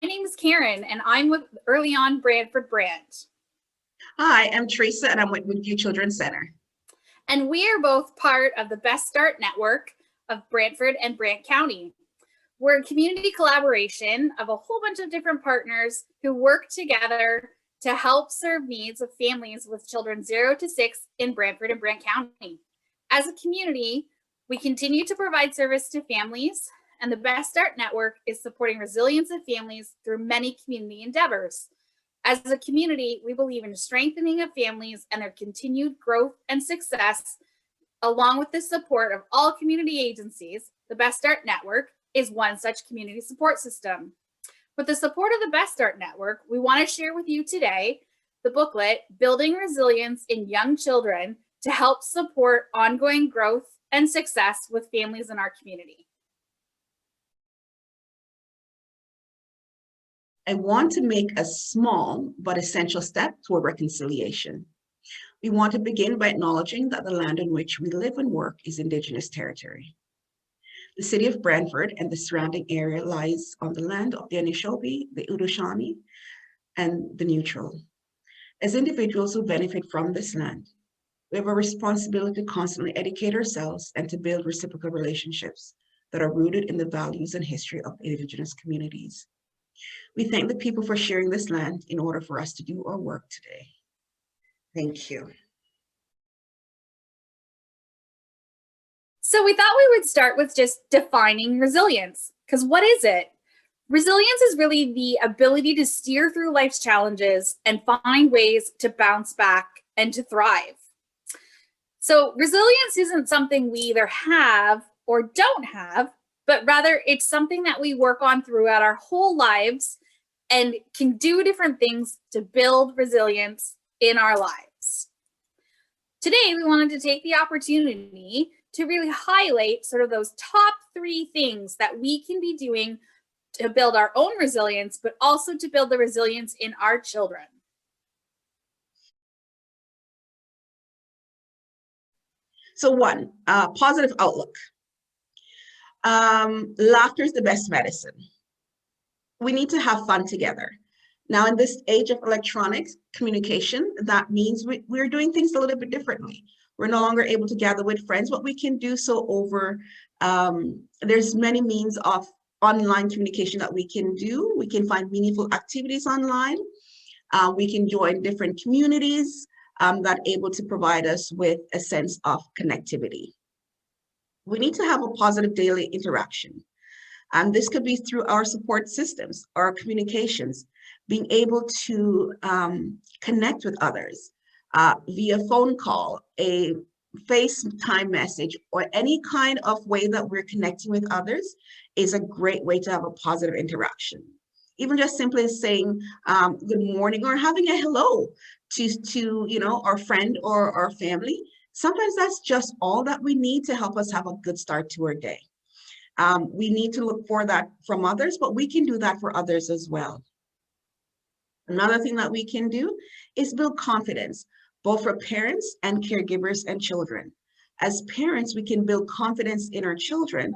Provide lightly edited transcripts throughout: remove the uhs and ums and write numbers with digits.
name is Karen, and I'm with EarlyON Brantford-Brant. Hi, I'm Teresa, and I'm with View Children's Center. And we are both part of the Best Start Network of Brantford and Brant County. We're a community collaboration of a whole bunch of different partners who work together to help serve needs of families with children 0 to 6 in Brantford and Brant County. As a community, we continue to provide service to families, and the Best Start Network is supporting resilience of families through many community endeavors. As a community, we believe in strengthening of families and their continued growth and success, along with the support of all community agencies. The Best Start Network is one such community support system. With the support of the Best Start Network, we want to share with you today the booklet, Building Resilience in Young Children, to help support ongoing growth and success with families in our community. I want to make a small but essential step toward reconciliation. We want to begin by acknowledging that the land on which we live and work is Indigenous territory. The city of Brantford and the surrounding area lies on the land of the Anishinaabe, the Udashani, and the Neutral. As individuals who benefit from this land, we have a responsibility to constantly educate ourselves and to build reciprocal relationships that are rooted in the values and history of Indigenous communities. We thank the people for sharing this land in order for us to do our work today. Thank you. So we thought we would start with just defining resilience, because what is it? Resilience is really the ability to steer through life's challenges and find ways to bounce back and to thrive. So resilience isn't something we either have or don't have, but rather it's something that we work on throughout our whole lives and can do different things to build resilience in our lives. Today, we wanted to take the opportunity to really highlight sort of those top 3 things that we can be doing to build our own resilience, but also to build the resilience in our children. So 1, positive outlook. Laughter is the best medicine. We need to have fun together. Now, in this age of electronic communication, that means we're doing things a little bit differently. We're no longer able to gather with friends, but we can do so over, there's many means of online communication that we can do. We can find meaningful activities online. We can join different communities that are able to provide us with a sense of connectivity. We need to have a positive daily interaction. And this could be through our support systems, our communications, being able to connect with others via phone call, a FaceTime message, or any kind of way that we're connecting with others is a great way to have a positive interaction. Even just simply saying good morning or having a hello to our friend or our family. Sometimes that's just all that we need to help us have a good start to our day. We need to look for that from others, but we can do that for others as well. Another thing that we can do is build confidence, both for parents and caregivers and children. As parents, we can build confidence in our children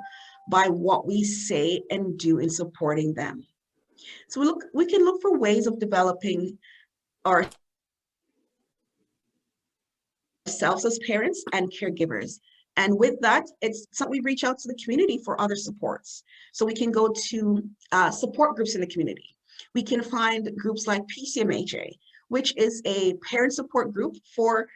by what we say and do in supporting them. So we can look for ways of developing ourselves as parents and caregivers. And with that, it's something we reach out to the community for other supports. So we can go to support groups in the community. We can find groups like PCMHA, which is a parent support group for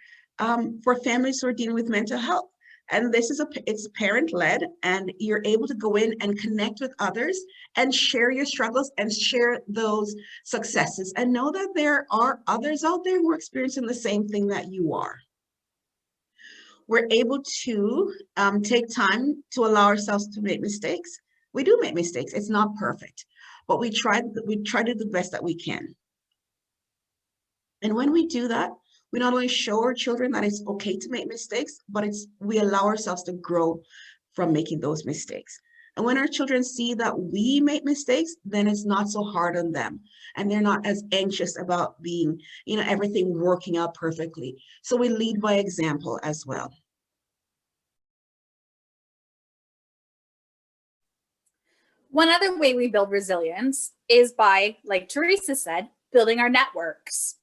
families who are dealing with mental health. And it's parent-led, and you're able to go in and connect with others and share your struggles and share those successes, and know that there are others out there who are experiencing the same thing that you are. We're able to take time to allow ourselves to make mistakes. We do make mistakes. It's not perfect, but we try to do the best that we can. And when we do that, we not only show our children that it's okay to make mistakes, but we allow ourselves to grow from making those mistakes. And when our children see that we make mistakes, then it's not so hard on them. And they're not as anxious about being, everything working out perfectly. So we lead by example as well. One other way we build resilience is by, like Teresa said, building our networks.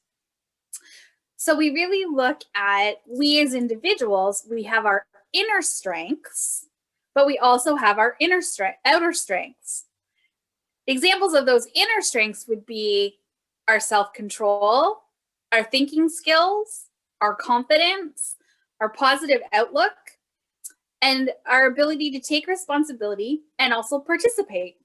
So we really look at, we as individuals, we have our inner strengths, but we also have our outer strengths. Examples of those inner strengths would be our self-control, our thinking skills, our confidence, our positive outlook, and our ability to take responsibility and also participate.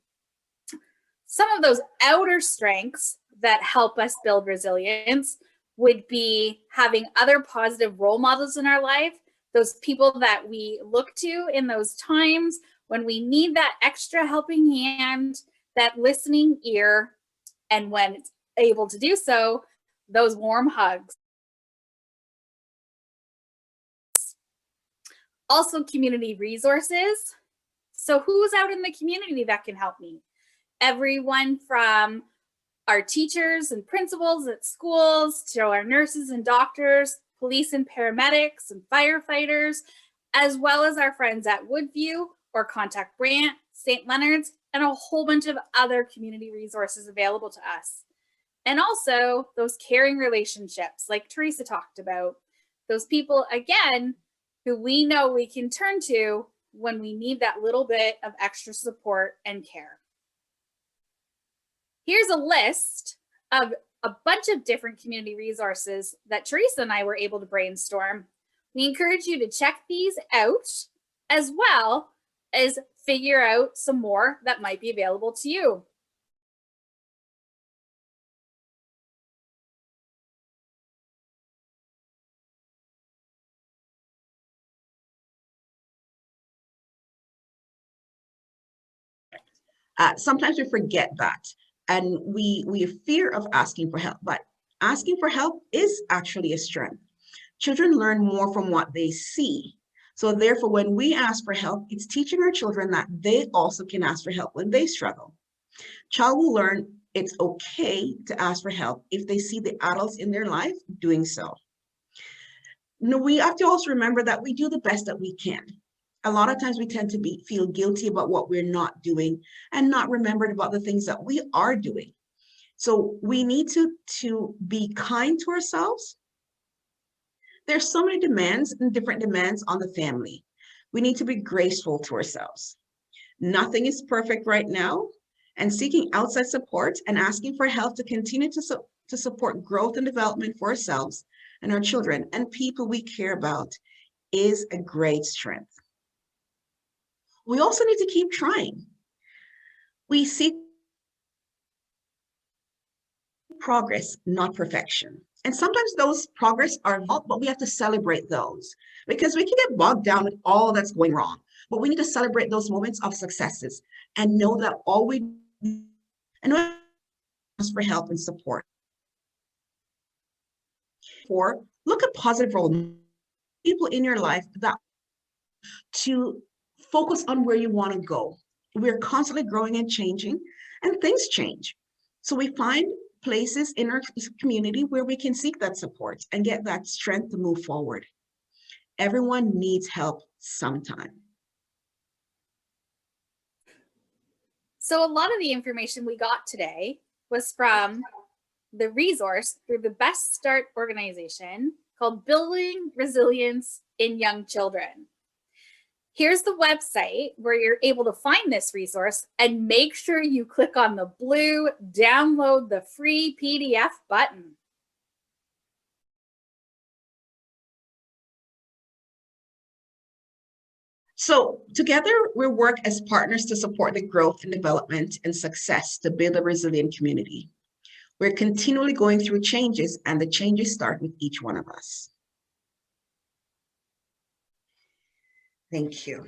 Some of those outer strengths that help us build resilience would be having other positive role models in our life, those people that we look to in those times when we need that extra helping hand, that listening ear, and when it's able to do so, those warm hugs. Also, community resources. So who's out in the community that can help me? Everyone from our teachers and principals at schools to our nurses and doctors, police and paramedics and firefighters, as well as our friends at Woodview or Contact Brant, St. Leonard's, and a whole bunch of other community resources available to us. And also those caring relationships like Teresa talked about, those people, again, who we know we can turn to when we need that little bit of extra support and care. Here's a list of a bunch of different community resources that Teresa and I were able to brainstorm. We encourage you to check these out, as well as figure out some more that might be available to you. Sometimes we forget that, and we fear of asking for help, but asking for help is actually a strength. Children learn more from what they see. So therefore, when we ask for help, it's teaching our children that they also can ask for help when they struggle. Child will learn it's okay to ask for help if they see the adults in their life doing so. No, we have to also remember that we do the best that we can. A lot of times we tend to feel guilty about what we're not doing and not remembered about the things that we are doing. So we need to be kind to ourselves. There's so many demands and different demands on the family. We need to be graceful to ourselves. Nothing is perfect right now, and seeking outside support and asking for help to continue to support growth and development for ourselves and our children and people we care about is a great strength. We also need to keep trying. We seek progress, not perfection. And sometimes those progress are, but we have to celebrate those because we can get bogged down with all that's going wrong. But we need to celebrate those moments of successes and know that all we do and ask for help and support. Four, look at positive role people in your life that to focus on where you want to go. We're constantly growing and changing, and things change. So we find places in our community where we can seek that support and get that strength to move forward. Everyone needs help sometime. So a lot of the information we got today was from the resource through the Best Start organization called Building Resilience in Young Children. Here's the website where you're able to find this resource, and make sure you click on the blue download the free PDF button. So together we work as partners to support the growth and development and success to build a resilient community. We're continually going through changes, and the changes start with each one of us. Thank you.